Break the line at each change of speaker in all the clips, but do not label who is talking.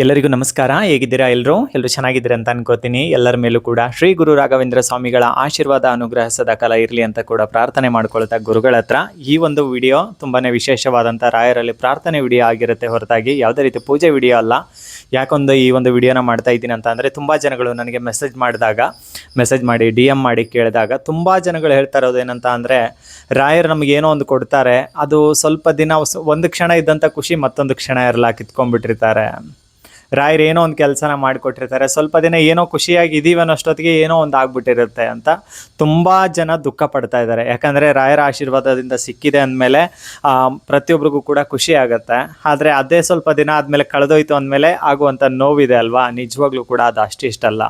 ಎಲ್ಲರಿಗೂ ನಮಸ್ಕಾರ. ಹೇಗಿದ್ದೀರಾ? ಎಲ್ಲರೂ ಚೆನ್ನಾಗಿದ್ದೀರಾ ಅಂತ ಅನ್ಕೋತೀನಿ. ಎಲ್ಲರ ಮೇಲೂ ಕೂಡ ಶ್ರೀ ಗುರು ರಾಘವೇಂದ್ರ ಸ್ವಾಮಿಗಳ ಆಶೀರ್ವಾದ ಅನುಗ್ರಹ ಸದಾ ಕಾಲ ಇರಲಿ ಅಂತ ಕೂಡ ಪ್ರಾರ್ಥನೆ ಮಾಡ್ಕೊಳ್ತಾ ಗುರುಗಳ ಹತ್ರ ಈ ಒಂದು ವಿಡಿಯೋ ತುಂಬಾ ವಿಶೇಷವಾದಂಥ ರಾಯರಲ್ಲಿ ಪ್ರಾರ್ಥನೆ ವಿಡಿಯೋ ಆಗಿರುತ್ತೆ ಹೊರತಾಗಿ ಯಾವುದೇ ರೀತಿ ಪೂಜೆ ವಿಡಿಯೋ ಅಲ್ಲ. ಯಾಕೊಂದು ಈ ಒಂದು ವಿಡಿಯೋನ ಮಾಡ್ತಾ ಇದ್ದೀನಿ ಅಂತ ಅಂದರೆ ತುಂಬ ಜನಗಳು ನನಗೆ ಮೆಸೇಜ್ ಮಾಡಿ DM ಮಾಡಿ ಕೇಳಿದಾಗ ತುಂಬ ಜನಗಳು ಹೇಳ್ತಾ ಇರೋದು ಏನಂತ ಅಂದರೆ, ರಾಯರು ನಮಗೇನೋ ಒಂದು ಕೊಡ್ತಾರೆ, ಅದು ಸ್ವಲ್ಪ ದಿನ ಒಂದು ಕ್ಷಣ ಇದ್ದಂಥ ಖುಷಿ ಮತ್ತೊಂದು ಕ್ಷಣ ಇರಲ್ಲ, ಕಿತ್ಕೊಂಡ್ಬಿಟ್ಟಿರ್ತಾರೆ. ರಾಯರು ಏನೋ ಒಂದು ಕೆಲಸನ ಮಾಡಿಕೊಟ್ಟಿರ್ತಾರೆ, ಸ್ವಲ್ಪ ದಿನ ಏನೋ ಖುಷಿಯಾಗಿ ಇದೀವಿ ಅನ್ನೋಷ್ಟೊತ್ತಿಗೆ ಏನೋ ಒಂದು ಆಗ್ಬಿಟ್ಟಿರುತ್ತೆ ಅಂತ ತುಂಬ ಜನ ದುಃಖ ಪಡ್ತಾ ಇದ್ದಾರೆ. ಯಾಕಂದರೆ ರಾಯರ ಆಶೀರ್ವಾದದಿಂದ ಸಿಕ್ಕಿದೆ ಅಂದಮೇಲೆ ಪ್ರತಿಯೊಬ್ಬರಿಗೂ ಕೂಡ ಖುಷಿ ಆಗುತ್ತೆ. ಆದರೆ ಅದೇ ಸ್ವಲ್ಪ ದಿನ ಆದಮೇಲೆ ಕಳೆದೋಯ್ತು ಅಂದಮೇಲೆ ಆಗುವಂಥ ನೋವಿದೆ ಅಲ್ವಾ, ನಿಜವಾಗ್ಲೂ ಕೂಡ ಅದು ಅಷ್ಟಿಷ್ಟಲ್ಲ.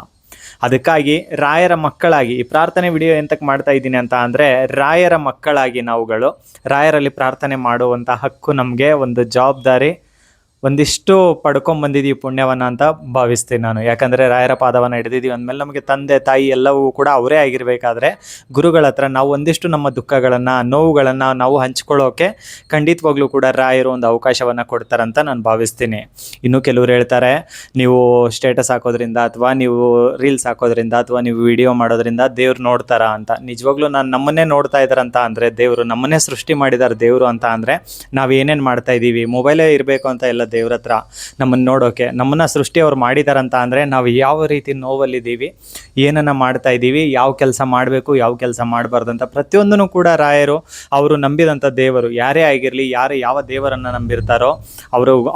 ಅದಕ್ಕಾಗಿ ರಾಯರ ಮಕ್ಕಳಾಗಿ ಈ ಪ್ರಾರ್ಥನೆ ವಿಡಿಯೋ ಎಂತಕ್ಕೆ ಮಾಡ್ತಾ ಇದ್ದೀನಿ ಅಂತ ಅಂದರೆ, ರಾಯರ ಮಕ್ಕಳಾಗಿ ನಾವುಗಳು ರಾಯರಲ್ಲಿ ಪ್ರಾರ್ಥನೆ ಮಾಡುವಂಥ ಹಕ್ಕು ನಮಗೆ, ಒಂದು ಜವಾಬ್ದಾರಿ, ಒಂದಿಷ್ಟು ಪಡ್ಕೊಂಬಂದಿದ್ದೀವಿ ಪುಣ್ಯವನ್ನು ಅಂತ ಭಾವಿಸ್ತೀನಿ ನಾನು. ಯಾಕಂದರೆ ರಾಯರ ಪಾದವನ್ನು ಹಿಡಿದಿದ್ದೀವಿ ಅಂದಮೇಲೆ ನಮಗೆ ತಂದೆ ತಾಯಿ ಎಲ್ಲವೂ ಕೂಡ ಅವರೇ ಆಗಿರಬೇಕಾದ್ರೆ ಗುರುಗಳ ಹತ್ರ ನಾವು ಒಂದಿಷ್ಟು ನಮ್ಮ ದುಃಖಗಳನ್ನು, ನೋವುಗಳನ್ನು ನಾವು ಹಂಚ್ಕೊಳ್ಳೋಕೆ ಖಂಡಿತವಾಗ್ಲೂ ಕೂಡ ರಾಯರು ಒಂದು ಅವಕಾಶವನ್ನು ಕೊಡ್ತಾರಂತ ನಾನು ಭಾವಿಸ್ತೀನಿ. ಇನ್ನು ಕೆಲವರು ಹೇಳ್ತಾರೆ, ನೀವು ಸ್ಟೇಟಸ್ ಹಾಕೋದ್ರಿಂದ ಅಥವಾ ನೀವು ರೀಲ್ಸ್ ಹಾಕೋದ್ರಿಂದ ಅಥವಾ ನೀವು ವಿಡಿಯೋ ಮಾಡೋದ್ರಿಂದ ದೇವ್ರು ನೋಡ್ತಾರಾ ಅಂತ. ನಿಜವಾಗ್ಲೂ ನಮ್ಮನ್ನೇ ನೋಡ್ತಾ ಇದ್ದಾರಂತ ಅಂದರೆ, ದೇವರು ನಮ್ಮನ್ನೇ ಸೃಷ್ಟಿ ಮಾಡಿದ್ದಾರೆ ದೇವರು ಅಂತ ಅಂದರೆ, ನಾವು ಏನೇನು ಮಾಡ್ತಾ ಇದ್ದೀವಿ, ಮೊಬೈಲೇ ಇರಬೇಕು ಅಂತ ಎಲ್ಲ ದೇವ್ರ ಹತ್ರ ನಮ್ಮನ್ನು ನೋಡೋಕೆ, ನಮ್ಮನ್ನು ಸೃಷ್ಟಿಯವ್ರು ಮಾಡಿದಾರಂತ ಅಂದರೆ ನಾವು ಯಾವ ರೀತಿ ನೋವಲ್ಲಿದ್ದೀವಿ, ಏನನ್ನು ಮಾಡ್ತಾ ಇದ್ದೀವಿ, ಯಾವ ಕೆಲಸ ಮಾಡಬೇಕು ಯಾವ ಕೆಲಸ ಮಾಡಬಾರ್ದಂತ ಪ್ರತಿಯೊಂದನ್ನು ಕೂಡ ರಾಯರು ಅವರು ನಂಬಿದಂಥ ದೇವರು ಯಾರೇ ಆಗಿರಲಿ, ಯಾರು ಯಾವ ದೇವರನ್ನು ನಂಬಿರ್ತಾರೋ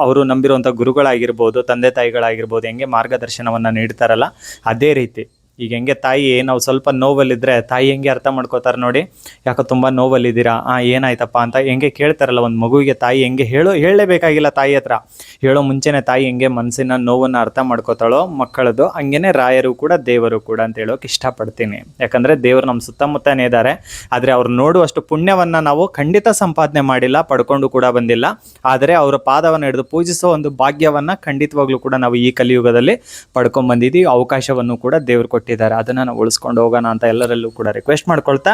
ಅವರು ನಂಬಿರುವಂಥ ಗುರುಗಳಾಗಿರ್ಬೋದು, ತಂದೆ ತಾಯಿಗಳಾಗಿರ್ಬೋದು, ಹೆಂಗೆ ಮಾರ್ಗದರ್ಶನವನ್ನು ನೀಡ್ತಾರಲ್ಲ ಅದೇ ರೀತಿ. ಈಗ ಹೆಂಗೆ ತಾಯಿ ನಾವು ಸ್ವಲ್ಪ ನೋವಲ್ಲಿದ್ದರೆ ತಾಯಿ ಹೆಂಗೆ ಅರ್ಥ ಮಾಡ್ಕೋತಾರೆ ನೋಡಿ, ಯಾಕೋ ತುಂಬ ನೋವಲ್ಲಿದ್ದೀರಾ, ಏನಾಯ್ತಪ್ಪ ಅಂತ ಹೆಂಗೆ ಕೇಳ್ತಾರಲ್ಲ ಒಂದು ಮಗುವಿಗೆ ತಾಯಿ ಹೆಂಗೆ ಹೇಳಲೇಬೇಕಾಗಿಲ್ಲ, ತಾಯಿ ಹತ್ರ ಹೇಳೋ ಮುಂಚೆನೇ ತಾಯಿ ಹೆಂಗೆ ಮನಸ್ಸಿನ ನೋವನ್ನು ಅರ್ಥ ಮಾಡ್ಕೋತಾಳೋ ಮಕ್ಕಳದು, ಹಂಗೇ ರಾಯರು ಕೂಡ ದೇವರು ಕೂಡ ಅಂತ ಹೇಳೋಕೆ ಇಷ್ಟಪಡ್ತೀನಿ. ಯಾಕಂದರೆ ದೇವರು ನಮ್ಮ ಸುತ್ತಮುತ್ತನೇ ಇದ್ದಾರೆ, ಆದರೆ ಅವ್ರು ನೋಡುವಷ್ಟು ಪುಣ್ಯವನ್ನು ನಾವು ಖಂಡಿತ ಸಂಪಾದನೆ ಮಾಡಿಲ್ಲ, ಪಡ್ಕೊಂಡು ಕೂಡ ಬಂದಿಲ್ಲ. ಆದರೆ ಅವರ ಪಾದವನ್ನು ಹಿಡಿದು ಪೂಜಿಸೋ ಒಂದು ಭಾಗ್ಯವನ್ನು ಖಂಡಿತವಾಗ್ಲೂ ಕೂಡ ನಾವು ಈ ಕಲಿಯುಗದಲ್ಲಿ ಪಡ್ಕೊಂಡ್ಬಂದಿದ್ದೀವಿ. ಅವಕಾಶವನ್ನು ಕೂಡ ದೇವರು ಕೊಟ್ಟಿದ್ದಾರೆ, ಅದನ್ನು ನಾವು ಉಳಿಸ್ಕೊಂಡು ಹೋಗೋಣ ಅಂತ ಎಲ್ಲರಲ್ಲೂ ಕೂಡ ರಿಕ್ವೆಸ್ಟ್ ಮಾಡ್ಕೊಳ್ತಾ,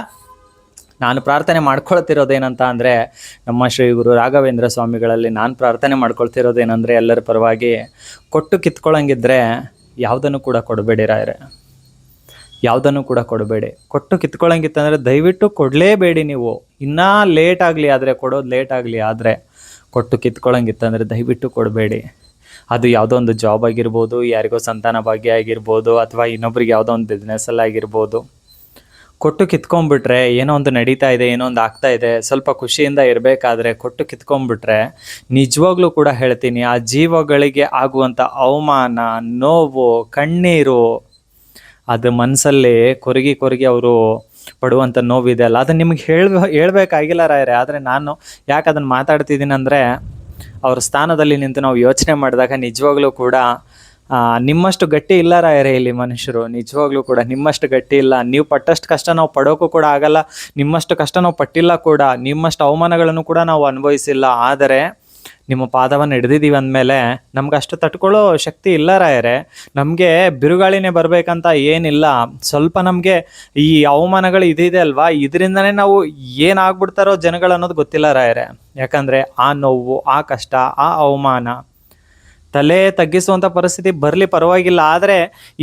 ನಾನು ಪ್ರಾರ್ಥನೆ ಮಾಡ್ಕೊಳ್ತಿರೋದೇನಂತ ಅಂದರೆ, ನಮ್ಮ ಶ್ರೀ ಗುರು ರಾಘವೇಂದ್ರ ಸ್ವಾಮಿಗಳಲ್ಲಿ ನಾನು ಪ್ರಾರ್ಥನೆ ಮಾಡ್ಕೊಳ್ತಿರೋದೇನೆಂದರೆ, ಎಲ್ಲರ ಪರವಾಗಿ ಕೊಟ್ಟು ಕಿತ್ಕೊಳ್ಳೋಂಗಿದ್ರೆ ಯಾವುದನ್ನು ಕೂಡ ಕೊಡಬೇಡಿ ರಾಯರೇ, ಯಾವುದನ್ನು ಕೂಡ ಕೊಡಬೇಡಿ. ಕೊಟ್ಟು ಕಿತ್ಕೊಳ್ಳೋಂಗಿತ್ತಂದರೆ ದಯವಿಟ್ಟು ಕೊಡಲೇಬೇಡಿ. ನೀವು ಇನ್ನೂ ಲೇಟ್ ಆಗಲಿ ಆದರೆ, ಕೊಡೋದು ಲೇಟ್ ಆಗಲಿ ಆದರೆ, ಕೊಟ್ಟು ಕಿತ್ಕೊಳ್ಳೋಂಗಿತ್ತಂದರೆ ದಯವಿಟ್ಟು ಕೊಡಬೇಡಿ. ಅದು ಯಾವುದೋ ಒಂದು ಜಾಬ್ ಆಗಿರ್ಬೋದು, ಯಾರಿಗೋ ಸಂತಾನ ಭಾಗ್ಯ ಆಗಿರ್ಬೋದು, ಅಥವಾ ಇನ್ನೊಬ್ರಿಗೆ ಯಾವುದೋ ಒಂದು ಬಿಸ್ನೆಸ್ಸಲ್ಲಿ ಆಗಿರ್ಬೋದು, ಕೊಟ್ಟು ಕಿತ್ಕೊಂಡ್ಬಿಟ್ರೆ ಏನೋ ಒಂದು ನಡೀತಾ ಇದೆ, ಏನೋ ಒಂದು ಆಗ್ತಾ ಇದೆ, ಸ್ವಲ್ಪ ಖುಷಿಯಿಂದ ಇರಬೇಕಾದ್ರೆ ಕೊಟ್ಟು ಕಿತ್ಕೊಂಡ್ಬಿಟ್ರೆ ನಿಜವಾಗ್ಲೂ ಕೂಡ ಹೇಳ್ತೀನಿ, ಆ ಜೀವಗಳಿಗೆ ಆಗುವಂಥ ಅವಮಾನ, ನೋವು, ಕಣ್ಣೀರು, ಅದು ಮನಸ್ಸಲ್ಲಿ ಕೊರಗಿ ಅವರು ಪಡುವಂಥ ನೋವಿದೆ ಅಲ್ಲ, ಅದನ್ನು ನಿಮಗೆ ಹೇಳ್ಬೇಕಾಗಿಲ್ಲ ರಾಯರೇ. ಆದರೆ ನಾನು ಯಾಕೆ ಅದನ್ನು ಮಾತಾಡ್ತಿದ್ದೀನಿ ಅಂದರೆ, ಅವ್ರ ಸ್ಥಾನದಲ್ಲಿ ನಿಂತು ನಾವು ಯೋಚನೆ ಮಾಡಿದಾಗ ನಿಜವಾಗ್ಲೂ ಕೂಡ ನಿಮ್ಮಷ್ಟು ಗಟ್ಟಿ ಇಲ್ಲ ರಾಯರೇ ಇಲ್ಲಿ ಮನುಷ್ಯರು. ನಿಜವಾಗ್ಲೂ ಕೂಡ ನಿಮ್ಮಷ್ಟು ಗಟ್ಟಿ ಇಲ್ಲ. ನೀವು ಪಟ್ಟಷ್ಟು ಕಷ್ಟ ನಾವು ಪಡೋಕ್ಕೂ ಕೂಡ ಆಗಲ್ಲ, ನಿಮ್ಮಷ್ಟು ಕಷ್ಟ ನಾವು ಪಟ್ಟಿಲ್ಲ ಕೂಡ, ನಿಮ್ಮಷ್ಟು ಅವಮಾನಗಳನ್ನು ಕೂಡ ನಾವು ಅನುಭವಿಸಿಲ್ಲ. ಆದರೆ ನಿಮ್ಮ ಪಾದವನ್ನು ಹಿಡಿದಿದ್ದೀವಿ ಅಂದಮೇಲೆ ನಮ್ಗೆ ಅಷ್ಟು ತಟ್ಕೊಳ್ಳೋ ಶಕ್ತಿ ಇಲ್ಲ ರಾಯರೇ. ನಮಗೆ ಬಿರುಗಾಳಿನೇ ಬರಬೇಕಂತ ಏನಿಲ್ಲ, ಸ್ವಲ್ಪ ನಮಗೆ ಈ ಅವಮಾನಗಳು ಇದಿದೆ ಅಲ್ವಾ, ಇದರಿಂದನೇ ನಾವು ಏನಾಗ್ಬಿಡ್ತಾರೋ ಜನಗಳು ಅನ್ನೋದು ಗೊತ್ತಿಲ್ಲ ರಾಯರೇ. ಯಾಕಂದರೆ ಆ ನೋವು, ಆ ಕಷ್ಟ, ಆ ಅವಮಾನ, ತಲೆ ತಗ್ಗಿಸುವಂಥ ಪರಿಸ್ಥಿತಿ ಬರಲಿ ಪರವಾಗಿಲ್ಲ, ಆದರೆ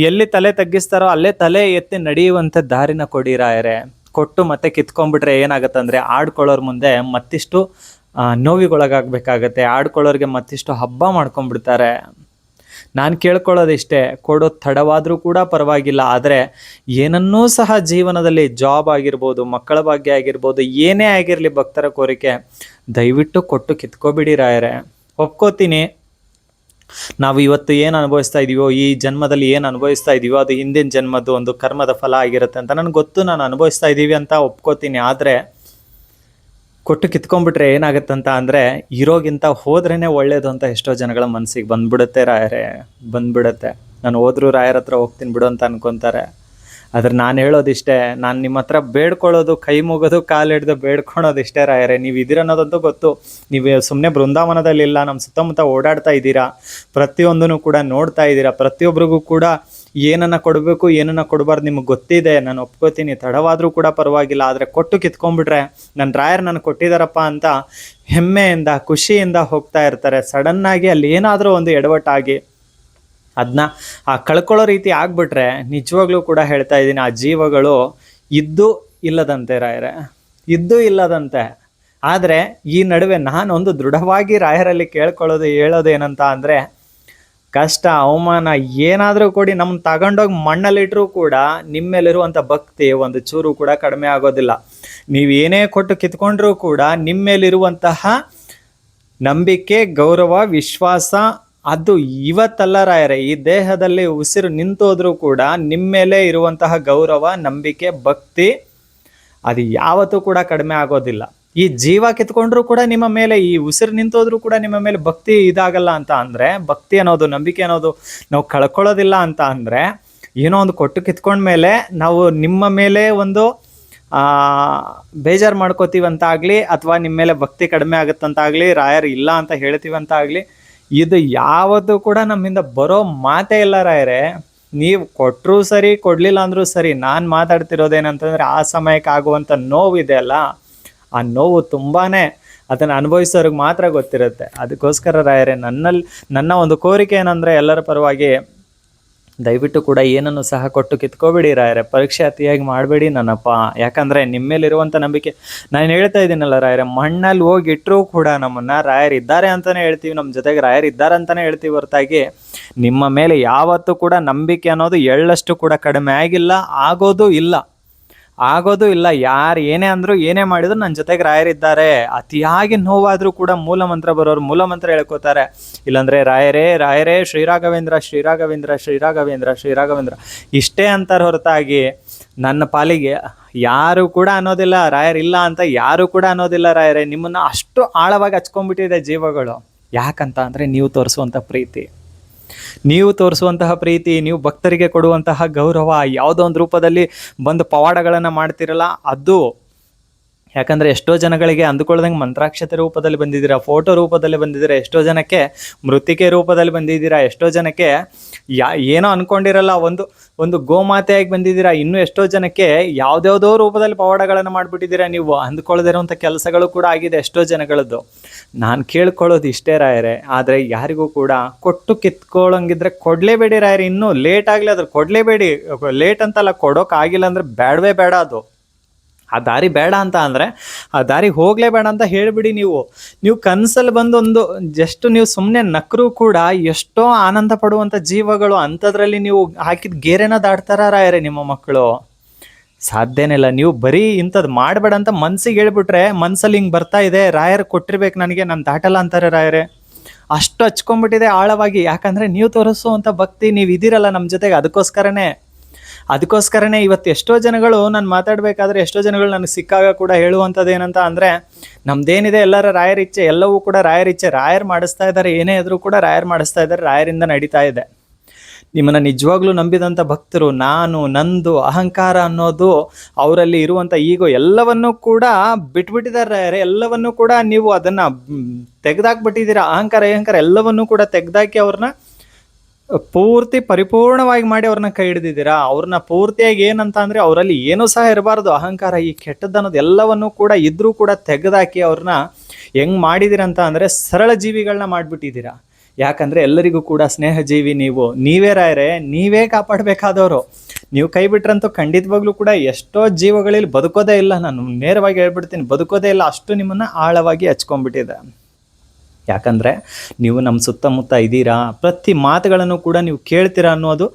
ಎಲ್ಲಿ ತಲೆ ತಗ್ಗಿಸ್ತಾರೋ ಅಲ್ಲೇ ತಲೆ ಎತ್ತಿ ನಡೆಯುವಂಥ ದಾರಿನ ಕೊಡಿ ರಾಯರೇ. ಕೊಟ್ಟು ಮತ್ತೆ ಕಿತ್ಕೊಂಡ್ಬಿಟ್ರೆ ಏನಾಗುತ್ತಂದರೆ, ಆಡ್ಕೊಳ್ಳೋರ ಮುಂದೆ ಮತ್ತಿಷ್ಟು ನೋವಿಗೊಳಗಾಗಬೇಕಾಗತ್ತೆ, ಆಡ್ಕೊಳ್ಳೋರಿಗೆ ಮತ್ತಿಷ್ಟು ಹಬ್ಬ ಮಾಡ್ಕೊಂಡ್ಬಿಡ್ತಾರೆ. ನಾನು ಕೇಳ್ಕೊಳ್ಳೋದಿಷ್ಟೇ, ಕೊಡೋದು ತಡವಾದರೂ ಕೂಡ ಪರವಾಗಿಲ್ಲ, ಆದರೆ ಏನನ್ನೂ ಸಹ ಜೀವನದಲ್ಲಿ ಜಾಬ್ ಆಗಿರ್ಬೋದು, ಮಕ್ಕಳ ಭಾಗ್ಯ ಆಗಿರ್ಬೋದು, ಏನೇ ಆಗಿರಲಿ ಭಕ್ತರ ಕೋರಿಕೆ, ದಯವಿಟ್ಟು ಕೊಟ್ಟು ಕಿತ್ಕೋಬಿಡಿ ರಾಯರೇ. ಒಪ್ಕೋತೀನಿ, ನಾವು ಇವತ್ತು ಏನು ಅನುಭವಿಸ್ತಾ ಇದೀವೋ, ಈ ಜನ್ಮದಲ್ಲಿ ಏನು ಅನುಭವಿಸ್ತಾ ಇದೀವೋ ಅದು ಹಿಂದಿನ ಜನ್ಮದ್ದು ಒಂದು ಕರ್ಮದ ಫಲ ಆಗಿರುತ್ತೆ ಅಂತ ನನಗೆ ಗೊತ್ತು, ನಾನು ಅನುಭವಿಸ್ತಾ ಇದ್ದೀವಿ ಅಂತ ಒಪ್ಕೋತೀನಿ. ಆದರೆ ಕೊಟ್ಟು ಕಿತ್ಕೊಂಡ್ಬಿಟ್ರೆ ಏನಾಗುತ್ತಂತ ಅಂದರೆ, ಇರೋಗಿಂತ ಹೋದ್ರೇ ಒಳ್ಳೇದು ಅಂತ ಎಷ್ಟೋ ಜನಗಳ ಮನಸ್ಸಿಗೆ ಬಂದ್ಬಿಡುತ್ತೆ ರಾಯರೇ, ಬಂದ್ಬಿಡುತ್ತೆ. ನಾನು ಹೋದ್ರೂ ರಾಯರ ಹತ್ರ ಹೋಗ್ತೀನಿ ಬಿಡು ಅಂತ ಅನ್ಕೊತಾರೆ. ಆದರೆ ನಾನು ಹೇಳೋದಿಷ್ಟೇ, ನಾನು ನಿಮ್ಮ ಹತ್ರ ಬೇಡ್ಕೊಳ್ಳೋದು, ಕೈ ಮುಗೋದು, ಕಾಲು ಹಿಡ್ದು ಬೇಡ್ಕೊಳೋದಿಷ್ಟೇ ರಾಯರೇ. ನೀವು ಇದೀರನ್ನೋದಂತೂ ಗೊತ್ತು, ನೀವು ಸುಮ್ಮನೆ ಬೃಂದಾವನದಲ್ಲಿಲ್ಲ, ನಮ್ಮ ಸುತ್ತಮುತ್ತ ಓಡಾಡ್ತಾ ಇದ್ದೀರಾ, ಪ್ರತಿಯೊಂದನ್ನು ಕೂಡ ನೋಡ್ತಾ ಇದ್ದೀರಾ, ಪ್ರತಿಯೊಬ್ಬರಿಗೂ ಕೂಡ ಏನನ್ನು ಕೊಡಬೇಕು ಏನನ್ನು ಕೊಡಬಾರ್ದು ನಿಮಗೆ ಗೊತ್ತಿದೆ, ನಾನು ಒಪ್ಕೋತೀನಿ. ತಡವಾದರೂ ಕೂಡ ಪರವಾಗಿಲ್ಲ, ಆದರೆ ಕೊಟ್ಟು ಕಿತ್ಕೊಂಡ್ಬಿಟ್ರೆ ನನ್ನ ರಾಯರು ನನಗೆ ಕೊಟ್ಟಿದ್ದಾರಪ್ಪ ಅಂತ ಹೆಮ್ಮೆಯಿಂದ ಖುಷಿಯಿಂದ ಹೋಗ್ತಾ ಇರ್ತಾರೆ. ಸಡನ್ನಾಗಿ ಅಲ್ಲಿ ಏನಾದರೂ ಒಂದು ಎಡವಟ್ಟಾಗಿ ಅದನ್ನ ಕಳ್ಕೊಳ್ಳೋ ರೀತಿ ಆಗ್ಬಿಟ್ರೆ ನಿಜವಾಗ್ಲೂ ಕೂಡ ಹೇಳ್ತಾ ಇದ್ದೀನಿ, ಆ ಜೀವಗಳು ಇದ್ದು ಇಲ್ಲದಂತೆ ರಾಯರೇ, ಇದ್ದು ಇಲ್ಲದಂತೆ. ಆದರೆ ಈ ನಡುವೆ ನಾನೊಂದು ದೃಢವಾಗಿ ರಾಯರಲ್ಲಿ ಹೇಳೋದೇನಂತ ಅಂದರೆ, ಕಷ್ಟ ಅವಮಾನ ಏನಾದರೂ ಕೊಡಿ, ನಮ್ಮ ತಗೊಂಡೋಗಿ ಮಣ್ಣಲ್ಲಿಟ್ಟರೂ ಕೂಡ ನಿಮ್ಮೇಲಿರುವಂಥ ಭಕ್ತಿ ಒಂದು ಚೂರು ಕೂಡ ಕಡಿಮೆ ಆಗೋದಿಲ್ಲ. ನೀವೇನೇ ಕೊಟ್ಟು ಕಿತ್ಕೊಂಡ್ರೂ ಕೂಡ ನಿಮ್ಮೇಲಿರುವಂತಹ ನಂಬಿಕೆ, ಗೌರವ, ವಿಶ್ವಾಸ ಅದು ಇವತ್ತಲ್ಲ ರಾಯರೇ, ಈ ದೇಹದಲ್ಲಿ ಉಸಿರು ನಿಂತೋದ್ರೂ ಕೂಡ ನಿಮ್ಮ ಮೇಲೆ ಇರುವಂತಹ ಗೌರವ, ನಂಬಿಕೆ, ಭಕ್ತಿ ಅದು ಯಾವತ್ತೂ ಕೂಡ ಕಡಿಮೆ ಆಗೋದಿಲ್ಲ. ಈ ಜೀವ ಕಿತ್ಕೊಂಡ್ರೂ ಕೂಡ ನಿಮ್ಮ ಮೇಲೆ, ಈ ಉಸಿರು ನಿಂತೋದ್ರೂ ಕೂಡ ನಿಮ್ಮ ಮೇಲೆ ಭಕ್ತಿ ಇದಾಗಲ್ಲ ಅಂತ ಅಂದರೆ, ಭಕ್ತಿ ಅನ್ನೋದು, ನಂಬಿಕೆ ಅನ್ನೋದು ನಾವು ಕಳ್ಕೊಳ್ಳೋದಿಲ್ಲ ಅಂತ ಅಂದರೆ, ಏನೋ ಒಂದು ಕೊಟ್ಟು ಕಿತ್ಕೊಂಡ್ಮೇಲೆ ನಾವು ನಿಮ್ಮ ಮೇಲೆ ಒಂದು ಬೇಜಾರು ಮಾಡ್ಕೋತೀವಂತಾಗಲಿ, ಅಥವಾ ನಿಮ್ಮ ಮೇಲೆ ಭಕ್ತಿ ಕಡಿಮೆ ಆಗುತ್ತಂತಾಗಲಿ, ರಾಯರು ಇಲ್ಲ ಅಂತ ಹೇಳ್ತೀವಂತಾಗಲಿ, ಇದು ಯಾವತ್ತೂ ಕೂಡ ನಮ್ಮಿಂದ ಬರೋ ಮಾತೇ ಇಲ್ಲ ರಾಯರೇ. ನೀವು ಕೊಟ್ಟರೂ ಸರಿ, ಕೊಡಲಿಲ್ಲ ಅಂದರೂ ಸರಿ, ನಾನು ಮಾತಾಡ್ತಿರೋದೇನಂತಂದರೆ ಆ ಸಮಯಕ್ಕೆ ಆಗುವಂಥ ನೋವಿದೆ ಅಲ್ಲ, ಆ ನೋವು ತುಂಬಾ ಅದನ್ನು ಅನುಭವಿಸೋರಿಗೆ ಮಾತ್ರ ಗೊತ್ತಿರುತ್ತೆ. ಅದಕ್ಕೋಸ್ಕರ ರಾಯರೇ, ನನ್ನ ಒಂದು ಕೋರಿಕೆ ಏನಂದರೆ, ಎಲ್ಲರ ಪರವಾಗಿ ದಯವಿಟ್ಟು ಕೂಡ ಏನನ್ನು ಸಹ ಕೊಟ್ಟು ಕಿತ್ಕೋಬೇಡಿ ರಾಯರೇ, ಪರೀಕ್ಷೆ ಅತಿಯಾಗಿ ಮಾಡಬೇಡಿ ನನ್ನಪ್ಪ. ಯಾಕಂದರೆ ನಿಮ್ಮ ಮೇಲಿರುವಂಥ ನಂಬಿಕೆ, ನಾನು ಹೇಳ್ತಾ ಇದ್ದೀನಲ್ಲ ರಾಯರೇ, ಮಣ್ಣಲ್ಲಿ ಹೋಗಿಟ್ಟರೂ ಕೂಡ ನಮ್ಮನ್ನು ರಾಯರು ಇದ್ದಾರೆ ಅಂತಲೇ ಹೇಳ್ತೀವಿ, ನಮ್ಮ ಜೊತೆಗೆ ರಾಯರು ಇದ್ದಾರೆ ಅಂತಲೇ ಹೇಳ್ತೀವಿ ಹೊರತಾಗಿ ನಿಮ್ಮ ಮೇಲೆ ಯಾವತ್ತೂ ಕೂಡ ನಂಬಿಕೆ ಅನ್ನೋದು ಎಳ್ಳಷ್ಟು ಕೂಡ ಕಡಿಮೆ ಆಗೋದು ಇಲ್ಲ. ಯಾರು ಏನೇ ಅಂದರೂ ಏನೇ ಮಾಡಿದ್ರು ನನ್ನ ಜೊತೆಗೆ ರಾಯರಿದ್ದಾರೆ. ಅತಿಯಾಗಿ ನೋವಾದರೂ ಕೂಡ ಮೂಲಮಂತ್ರ ಬರೋರು ಮೂಲಮಂತ್ರ ಹೇಳ್ಕೋತಾರೆ, ಇಲ್ಲಾಂದರೆ ರಾಯರೇ ಶ್ರೀರಾಘವೇಂದ್ರ ಶ್ರೀರಾಘವೇಂದ್ರ ಶ್ರೀರಾಘವೇಂದ್ರ ಶ್ರೀರಾಘವೇಂದ್ರ ಇಷ್ಟೇ ಅಂತಾರೆ ಹೊರತಾಗಿ ನನ್ನ ಪಾಲಿಗೆ ಯಾರು ಕೂಡ ಅನ್ನೋದಿಲ್ಲ, ರಾಯರಿಲ್ಲ ಅಂತ ಯಾರು ಕೂಡ ಅನ್ನೋದಿಲ್ಲ ರಾಯರೇ. ನಿಮ್ಮನ್ನು ಅಷ್ಟು ಆಳವಾಗಿ ಹಚ್ಕೊಂಡ್ಬಿಟ್ಟಿದೆ ಜೀವಗಳು. ಯಾಕಂತ ಅಂದರೆ ನೀವು ತೋರಿಸುವಂತಹ ಪ್ರೀತಿ, ನೀವು ಭಕ್ತರಿಗೆ ಕೊಡುವಂತಹ ಗೌರವ, ಯಾವುದೋ ಒಂದು ರೂಪದಲ್ಲಿ ಬಂದು ಪವಾಡಗಳನ್ನು ಮಾಡ್ತಿರಲ್ಲ ಅದು. ಯಾಕಂದರೆ ಎಷ್ಟೋ ಜನಗಳಿಗೆ ಅಂದುಕೊಳ್ಳದಂಗೆ ಮಂತ್ರಾಕ್ಷತೆ ರೂಪದಲ್ಲಿ ಬಂದಿದ್ದೀರಾ, ಫೋಟೋ ರೂಪದಲ್ಲಿ ಬಂದಿದ್ದೀರಾ, ಎಷ್ಟೋ ಜನಕ್ಕೆ ಮೃತ್ತಿಕೆ ರೂಪದಲ್ಲಿ ಬಂದಿದ್ದೀರಾ, ಎಷ್ಟೋ ಜನಕ್ಕೆ ಏನೋ ಅಂದ್ಕೊಂಡಿರಲ್ಲ ಒಂದು ಗೋಮಾತೆಯಾಗಿ ಬಂದಿದ್ದೀರಾ, ಇನ್ನೂ ಎಷ್ಟೋ ಜನಕ್ಕೆ ಯಾವುದ್ಯಾವುದೋ ರೂಪದಲ್ಲಿ ಪವಾಡಗಳನ್ನು ಮಾಡಿಬಿಟ್ಟಿದ್ದೀರಾ. ನೀವು ಅಂದ್ಕೊಳ್ಳದಿರೋಂಥ ಕೆಲಸಗಳು ಕೂಡ ಆಗಿದೆ ಎಷ್ಟೋ ಜನಗಳದ್ದು. ನಾನು ಕೇಳ್ಕೊಳ್ಳೋದು ಇಷ್ಟೇ ರಾಯರೇ, ಆದರೆ ಯಾರಿಗೂ ಕೂಡ ಕೊಟ್ಟು ಕಿತ್ಕೊಳ್ಳೋಂಗಿದ್ರೆ ಕೊಡಲೇಬೇಡಿ ರಾಯರೇ. ಇನ್ನೂ ಲೇಟ್ ಆಗಲಿ ಅದ್ರ ಕೊಡಲೇಬೇಡಿ. ಲೇಟ್ ಅಂತಲ್ಲ, ಕೊಡೋಕ್ಕಾಗಿಲ್ಲ ಅಂದರೆ ಬೇಡವೇ ಬೇಡ. ಅದು ಆ ದಾರಿ ಬೇಡ ಅಂತ ಅಂದರೆ ಆ ದಾರಿಗೆ ಹೋಗಲೇಬೇಡ ಅಂತ ಹೇಳಿಬಿಡಿ. ನೀವು ಕನಸಲ್ಲಿ ಬಂದು ಜಸ್ಟ್ ನೀವು ಸುಮ್ಮನೆ ನಕ್ಕರೂ ಕೂಡ ಎಷ್ಟೋ ಆನಂದ ಪಡುವಂಥ ಜೀವಗಳು, ಅಂಥದ್ರಲ್ಲಿ ನೀವು ಹಾಕಿದ ಗೆರೆನ ದಾಟ್ತಾರ ರಾಯರೇ ನಿಮ್ಮ ಮಕ್ಕಳು? ಸಾಧ್ಯನೇ ಇಲ್ಲ. ನೀವು ಬರೀ ಇಂಥದ್ದು ಮಾಡಬೇಡ ಅಂತ ಮನ್ಸಿಗೆ ಹೇಳ್ಬಿಟ್ರೆ, ಮನ್ಸಲ್ಲಿ ಹಿಂಗೆ ಬರ್ತಾ ಇದೆ, ರಾಯರು ಕೊಟ್ಟಿರ್ಬೇಕು ನನಗೆ, ನಾನು ದಾಟಲ್ಲ ಅಂತಾರೆ ರಾಯರೇ. ಅಷ್ಟು ಹಚ್ಕೊಂಡ್ಬಿಟ್ಟಿದೆ ಆಳವಾಗಿ. ಯಾಕಂದರೆ ನೀವು ತೋರಿಸುವಂಥ ಭಕ್ತಿ, ನೀವು ಇದ್ದೀರಲ್ಲ ನಮ್ಮ ಜೊತೆಗೆ, ಅದಕ್ಕೋಸ್ಕರನೇ ಇವತ್ತು ಎಷ್ಟೋ ಜನಗಳು ನಾನು ಮಾತಾಡಬೇಕಾದ್ರೆ ಎಷ್ಟೋ ಜನಗಳು ನನಗೆ ಸಿಕ್ಕಾಗ ಕೂಡ ಹೇಳುವಂಥದ್ದು ಏನಂತ ಅಂದರೆ, ನಮ್ದೇನಿದೆ ಎಲ್ಲರ ರಾಯರಿಚ್ಛೆ, ಎಲ್ಲವೂ ಕೂಡ ರಾಯರಿಚ್ಛೆ, ರಾಯರು ಮಾಡಿಸ್ತಾ ಇದ್ದಾರೆ, ಏನೇ ಇದ್ರೂ ಕೂಡ ರಾಯರು ಮಾಡಿಸ್ತಾ ಇದ್ದಾರೆ, ರಾಯರಿಂದ ನಡೀತಾ ಇದೆ. ನಿಮ್ಮನ್ನು ನಿಜವಾಗ್ಲೂ ನಂಬಿದಂಥ ಭಕ್ತರು, ನಂದು ಅಹಂಕಾರ ಅನ್ನೋದು ಅವರಲ್ಲಿ ಇರುವಂಥ ಈಗೋ ಎಲ್ಲವನ್ನೂ ಕೂಡ ಬಿಟ್ಬಿಟ್ಟಿದ್ದಾರೆ ರಾಯರೇ. ಎಲ್ಲವನ್ನೂ ಕೂಡ ನೀವು ಅದನ್ನು ತೆಗೆದಾಕ್ಬಿಟ್ಟಿದ್ದೀರಾ. ಅಹಂಕಾರ ಎಲ್ಲವನ್ನೂ ಕೂಡ ತೆಗೆದಾಕಿ ಅವ್ರನ್ನ ಪೂರ್ತಿ ಪರಿಪೂರ್ಣವಾಗಿ ಮಾಡಿ ಅವ್ರನ್ನ ಕೈ ಹಿಡಿದಿದ್ದೀರಾ. ಅವ್ರನ್ನ ಪೂರ್ತಿಯಾಗಿ ಏನಂತ ಅಂದರೆ ಅವರಲ್ಲಿ ಏನೂ ಸಹ ಇರಬಾರ್ದು, ಅಹಂಕಾರ, ಈ ಕೆಟ್ಟದ್ದನ್ನೋದು ಎಲ್ಲವನ್ನೂ ಕೂಡ ಇದ್ರೂ ಕೂಡ ತೆಗೆದಾಕಿ ಅವ್ರನ್ನ ಹೆಂಗೆ ಮಾಡಿದ್ದೀರಂತ ಅಂದರೆ ಸರಳ ಜೀವಿಗಳನ್ನ ಮಾಡಿಬಿಟ್ಟಿದ್ದೀರಾ. ಯಾಕಂದರೆ ಎಲ್ಲರಿಗೂ ಕೂಡ ಸ್ನೇಹ ಜೀವಿ ನೀವೇ ರಾಯರೇ, ನೀವೇ ಕಾಪಾಡಬೇಕಾದವರು. ನೀವು ಕೈ ಬಿಟ್ರಂತೂ ಖಂಡಿತವಾಗ್ಲೂ ಕೂಡ ಎಷ್ಟೋ ಜೀವಗಳಲ್ಲಿ ಬದುಕೋದೇ ಇಲ್ಲ. ನಾನು ನೇರವಾಗಿ ಹೇಳ್ಬಿಡ್ತೀನಿ, ಬದುಕೋದೇ ಇಲ್ಲ. ಅಷ್ಟು ನಿಮ್ಮನ್ನು ಆಳವಾಗಿ ಹಚ್ಕೊಂಡ್ಬಿಟ್ಟಿದೆ. ಯಾಕಂದರೆ ನೀವು ನಮ್ಮ ಸುತ್ತಮುತ್ತ ಇದ್ದೀರಾ, ಪ್ರತಿ ಮಾತುಗಳನ್ನು ಕೂಡ ನೀವು ಕೇಳ್ತೀರಾ ಅನ್ನೋದು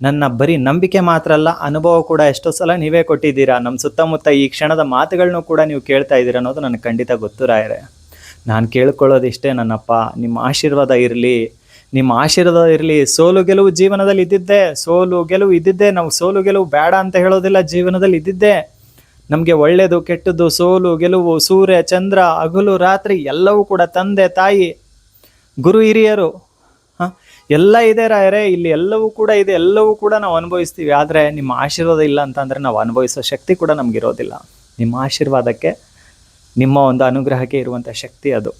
ನನ್ನ ಬರೀ ನಂಬಿಕೆ ಮಾತ್ರ ಅಲ್ಲ, ಅನುಭವ ಕೂಡ ಎಷ್ಟೋ ಸಲ ನೀವೇ ಕೊಟ್ಟಿದ್ದೀರಾ. ನಮ್ಮ ಸುತ್ತಮುತ್ತ ಈ ಕ್ಷಣದ ಮಾತುಗಳನ್ನು ಕೂಡ ನೀವು ಕೇಳ್ತಾ ಇದ್ದೀರಾ ಅನ್ನೋದು ನನಗೆ ಖಂಡಿತ ಗೊತ್ತು ರಾಯರೇ. ನಾನು ಕೇಳ್ಕೊಳ್ಳೋದು ಇಷ್ಟೇ, ನನ್ನಪ್ಪ, ನಿಮ್ಮ ಆಶೀರ್ವಾದ ಇರಲಿ. ಸೋಲು ಗೆಲುವು ಜೀವನದಲ್ಲಿ ಇದ್ದಿದ್ದೆ. ನಾವು ಸೋಲು ಗೆಲುವು ಬೇಡ ಅಂತ ಹೇಳೋದಿಲ್ಲ, ಜೀವನದಲ್ಲಿ ಇದ್ದಿದ್ದೆ. ನಮಗೆ ಒಳ್ಳೆಯದು ಕೆಟ್ಟದ್ದು, ಸೋಲು ಗೆಲುವು, ಸೂರ್ಯ ಚಂದ್ರ, ಹಗಲು ರಾತ್ರಿ ಎಲ್ಲವೂ ಕೂಡ, ತಂದೆ ತಾಯಿ, ಗುರು ಹಿರಿಯರು, ಎಲ್ಲ ಇದೆ ರಾಯರೇ. ಇಲ್ಲಿ ಎಲ್ಲವೂ ಕೂಡ ಇದೆ, ಎಲ್ಲವೂ ಕೂಡ ನಾವು ಅನುಭವಿಸ್ತೀವಿ. ಆದರೆ ನಿಮ್ಮ ಆಶೀರ್ವಾದ ಇಲ್ಲ ಅಂತಂದರೆ ನಾವು ಅನುಭವಿಸೋ ಶಕ್ತಿ ಕೂಡ ನಮಗಿರೋದಿಲ್ಲ. ನಿಮ್ಮ ಆಶೀರ್ವಾದಕ್ಕೆ, ನಿಮ್ಮ ಒಂದು ಅನುಗ್ರಹಕ್ಕೆ ಇರುವಂಥ ಶಕ್ತಿ ಅದು.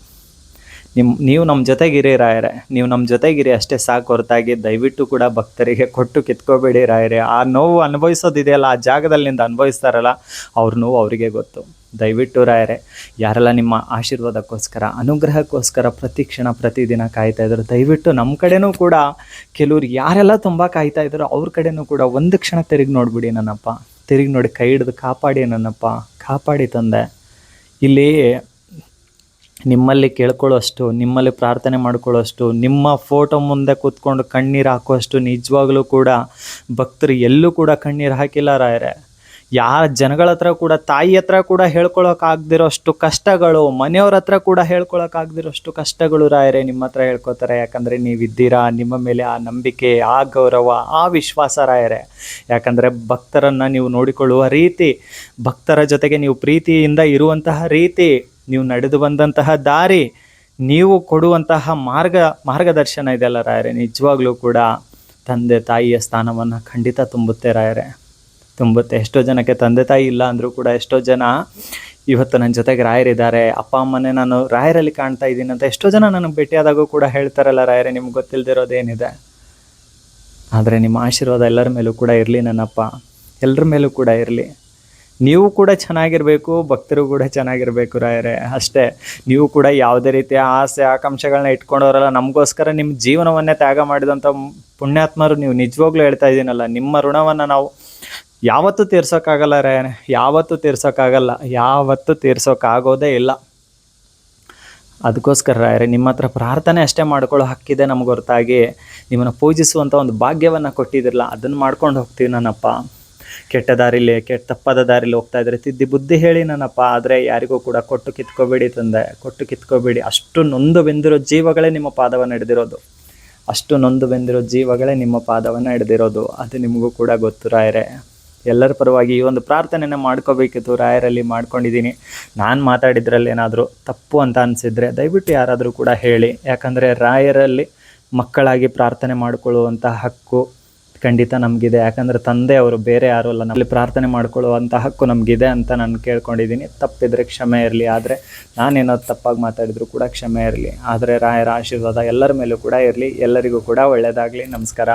ನೀವು ನಮ್ಮ ಜೊತೆಗಿರಿ ರಾಯರೇ, ನೀವು ನಮ್ಮ ಜೊತೆಗಿರಿ ಅಷ್ಟೇ ಸಾಕು ಹೊರತಾಗಿ ದಯವಿಟ್ಟು ಕೂಡ ಭಕ್ತರಿಗೆ ಕೊಟ್ಟು ಕಿತ್ಕೋಬೇಡಿ ರಾಯರೇ. ಆ ನೋವು ಅನುಭವಿಸೋದಿದೆಯಲ್ಲ, ಆ ಜಾಗದಲ್ಲಿ ನಿಂದ ಅನುಭವಿಸ್ತಾರಲ್ಲ, ಅವ್ರ ನೋವು ಅವರಿಗೆ ಗೊತ್ತು. ದಯವಿಟ್ಟು ರಾಯರೇ, ಯಾರೆಲ್ಲ ನಿಮ್ಮ ಆಶೀರ್ವಾದಕ್ಕೋಸ್ಕರ, ಅನುಗ್ರಹಕ್ಕೋಸ್ಕರ ಪ್ರತಿ ಕ್ಷಣ ಪ್ರತಿದಿನ ಕಾಯ್ತಾ ಇದ್ರು, ದಯವಿಟ್ಟು ನಮ್ಮ ಕಡೆನೂ ಕೂಡ ಕೆಲವ್ರು ಯಾರೆಲ್ಲ ತುಂಬ ಕಾಯ್ತಾ ಇದ್ದಾರೋ ಅವ್ರ ಕಡೆನೂ ಕೂಡ ಒಂದು ಕ್ಷಣ ತಿರುಗಿ ನೋಡಿಬಿಡಿ ನನ್ನಪ್ಪ, ತಿರುಗಿ ನೋಡಿ ಕೈ ಹಿಡಿದು ಕಾಪಾಡಿ ನನ್ನಪ್ಪ, ಕಾಪಾಡಿ ತಂದೆ. ಇಲ್ಲಿ ನಿಮ್ಮಲ್ಲಿ ಕೇಳ್ಕೊಳ್ಳೋಷ್ಟು, ನಿಮ್ಮಲ್ಲಿ ಪ್ರಾರ್ಥನೆ ಮಾಡ್ಕೊಳ್ಳೋಷ್ಟು, ನಿಮ್ಮ ಫೋಟೋ ಮುಂದೆ ಕೂತ್ಕೊಂಡು ಕಣ್ಣೀರು ಹಾಕುವಷ್ಟು ನಿಜವಾಗ್ಲೂ ಕೂಡ ಭಕ್ತರು ಎಲ್ಲೂ ಕೂಡ ಕಣ್ಣೀರು ಹಾಕಿಲ್ಲ ರಾಯರೇ. ಯಾರ ಜನಗಳ ಹತ್ರ ಕೂಡ, ತಾಯಿ ಹತ್ರ ಕೂಡ ಹೇಳ್ಕೊಳಕ್ಕಾಗ್ದಿರೋಷ್ಟು ಕಷ್ಟಗಳು, ಮನೆಯವ್ರ ಹತ್ರ ಕೂಡ ಹೇಳ್ಕೊಳಕ್ಕಾಗ್ದಿರೋಷ್ಟು ಕಷ್ಟಗಳು ರಾಯರೇ ನಿಮ್ಮ ಹತ್ರ ಹೇಳ್ಕೊತಾರೆ. ಯಾಕಂದರೆ ನೀವಿದ್ದೀರಾ, ನಿಮ್ಮ ಮೇಲೆ ಆ ನಂಬಿಕೆ, ಆ ಗೌರವ, ಆ ವಿಶ್ವಾಸ ರಾಯರೇ. ಯಾಕಂದರೆ ಭಕ್ತರನ್ನು ನೀವು ನೋಡಿಕೊಳ್ಳುವ ರೀತಿ, ಭಕ್ತರ ಜೊತೆಗೆ ನೀವು ಪ್ರೀತಿಯಿಂದ ಇರುವಂತಹ ರೀತಿ, ನೀವು ನಡೆದು ಬಂದಂತಹ ದಾರಿ, ನೀವು ಕೊಡುವಂತಹ ಮಾರ್ಗದರ್ಶನ ಇದೆಲ್ಲ ರಾಯರೇ, ನಿಜವಾಗ್ಲೂ ಕೂಡ ತಂದೆ ತಾಯಿಯ ಸ್ಥಾನವನ್ನು ಖಂಡಿತ ತುಂಬುತ್ತೆ ರಾಯರೇ, ತುಂಬುತ್ತೆ. ಎಷ್ಟೋ ಜನಕ್ಕೆ ತಂದೆ ತಾಯಿ ಇಲ್ಲ ಅಂದರೂ ಕೂಡ ಎಷ್ಟೋ ಜನ ಇವತ್ತು ನನ್ನ ಜೊತೆಗೆ ರಾಯರಿದ್ದಾರೆ, ಅಪ್ಪ ಅಮ್ಮನೇ ನಾನು ರಾಯರಲ್ಲಿ ಕಾಣ್ತಾ ಇದ್ದೀನಿ ಅಂತ ಎಷ್ಟೋ ಜನ ನನಗೆ ಭೇಟಿಯಾದಾಗೂ ಕೂಡ ಹೇಳ್ತಾರಲ್ಲ ರಾಯರೇ. ನಿಮ್ಗೆ ಗೊತ್ತಿಲ್ಲದಿರೋದೇನಿದೆ. ಆದರೆ ನಿಮ್ಮ ಆಶೀರ್ವಾದ ಎಲ್ಲರ ಮೇಲೂ ಕೂಡ ಇರಲಿ ನನ್ನಪ್ಪ, ಎಲ್ಲರ ಮೇಲೂ ಕೂಡ ಇರಲಿ. ನೀವು ಕೂಡ ಚೆನ್ನಾಗಿರಬೇಕು, ಭಕ್ತರು ಕೂಡ ಚೆನ್ನಾಗಿರಬೇಕು ರಾಯರೇ, ಅಷ್ಟೇ. ನೀವು ಕೂಡ ಯಾವುದೇ ರೀತಿಯ ಆಸೆ ಆಕಾಂಕ್ಷೆಗಳನ್ನ ಇಟ್ಕೊಂಡವರಲ್ಲ, ನಮಗೋಸ್ಕರ ನಿಮ್ಮ ಜೀವನವನ್ನೇ ತ್ಯಾಗ ಮಾಡಿದಂಥ ಪುಣ್ಯಾತ್ಮರು ನೀವು. ನಿಜವಾಗ್ಲೂ ಹೇಳ್ತಾ ಇದ್ದೀನಲ್ಲ, ನಿಮ್ಮ ಋಣವನ್ನು ನಾವು ಯಾವತ್ತೂ ತೀರ್ಸೋಕ್ಕಾಗಲ್ಲ ರಾಯರೇ, ಯಾವತ್ತೂ ತೀರ್ಸೋಕ್ಕಾಗೋದೇ ಇಲ್ಲ. ಅದಕ್ಕೋಸ್ಕರ ರಾಯರೇ, ನಿಮ್ಮ ಹತ್ರ ಪ್ರಾರ್ಥನೆ ಅಷ್ಟೇ ಮಾಡ್ಕೊಳ್ಳೋ ಹಕ್ಕಿದೆ ನಮ್ಗೆ ಹೊರತಾಗಿ ನಿಮ್ಮನ್ನು ಪೂಜಿಸುವಂಥ ಒಂದು ಭಾಗ್ಯವನ್ನು ಕೊಟ್ಟಿದ್ದಿರಲ್ಲ, ಅದನ್ನು ಮಾಡ್ಕೊಂಡು ಹೋಗ್ತೀವಿ ನನ್ನಪ್ಪ. ತಪ್ಪಾದ ದಾರಿಲಿ ಹೋಗ್ತಾ ಇದ್ರೆ ತಿದ್ದಿ ಬುದ್ಧಿ ಹೇಳಿ ನನ್ನಪ್ಪ. ಆದರೆ ಯಾರಿಗೂ ಕೂಡ ಕೊಟ್ಟು ಕಿತ್ಕೋಬೇಡಿ ತಂದೆ, ಕೊಟ್ಟು ಕಿತ್ಕೋಬೇಡಿ. ಅಷ್ಟು ನೊಂದು ಬೆಂದಿರೋ ಜೀವಗಳೇ ನಿಮ್ಮ ಪಾದವನ್ನು ಹಿಡಿದಿರೋದು, ಅಷ್ಟು ನೊಂದು ಬೆಂದಿರೋ ಜೀವಗಳೇ ನಿಮ್ಮ ಪಾದವನ್ನು ಹಿಡಿದಿರೋದು. ಅದು ನಿಮಗೂ ಕೂಡ ಗೊತ್ತು ರಾಯರೇ. ಎಲ್ಲರ ಪರವಾಗಿ ಈ ಒಂದು ಪ್ರಾರ್ಥನೆನ ಮಾಡ್ಕೋಬೇಕಿತ್ತು ರಾಯರಲ್ಲಿ, ಮಾಡ್ಕೊಂಡಿದ್ದೀನಿ. ನಾನು ಮಾತಾಡಿದ್ರಲ್ಲಿ ಏನಾದರೂ ತಪ್ಪು ಅಂತ ಅನಿಸಿದರೆ ದಯವಿಟ್ಟು ಯಾರಾದರೂ ಕೂಡ ಹೇಳಿ. ಯಾಕಂದರೆ ರಾಯರಲ್ಲಿ ಮಕ್ಕಳಾಗಿ ಪ್ರಾರ್ಥನೆ ಮಾಡಿಕೊಳ್ಳುವಂಥ ಹಕ್ಕು ಖಂಡಿತ ನಮಗಿದೆ. ಯಾಕಂದರೆ ತಂದೆ ಅವರು ಬೇರೆ ಯಾರೂ ಅಲ್ಲ, ನಮ್ಮಲ್ಲಿ ಪ್ರಾರ್ಥನೆ ಮಾಡ್ಕೊಳ್ಳುವಂಥ ಹಕ್ಕು ನಮಗಿದೆ ಅಂತ ನಾನು ಕೇಳ್ಕೊಂಡಿದ್ದೀನಿ. ತಪ್ಪಿದರೆ ಕ್ಷಮೆ ಇರಲಿ. ಆದರೆ ನಾನೇನಾದ್ರು ತಪ್ಪಾಗಿ ಮಾತಾಡಿದ್ರು ಕೂಡ ಕ್ಷಮೆ ಇರಲಿ. ಆದರೆ ರಾಯರ ಆಶೀರ್ವಾದ ಎಲ್ಲರ ಮೇಲೂ ಕೂಡ ಇರಲಿ. ಎಲ್ಲರಿಗೂ ಕೂಡ ಒಳ್ಳೆಯದಾಗಲಿ. ನಮಸ್ಕಾರ.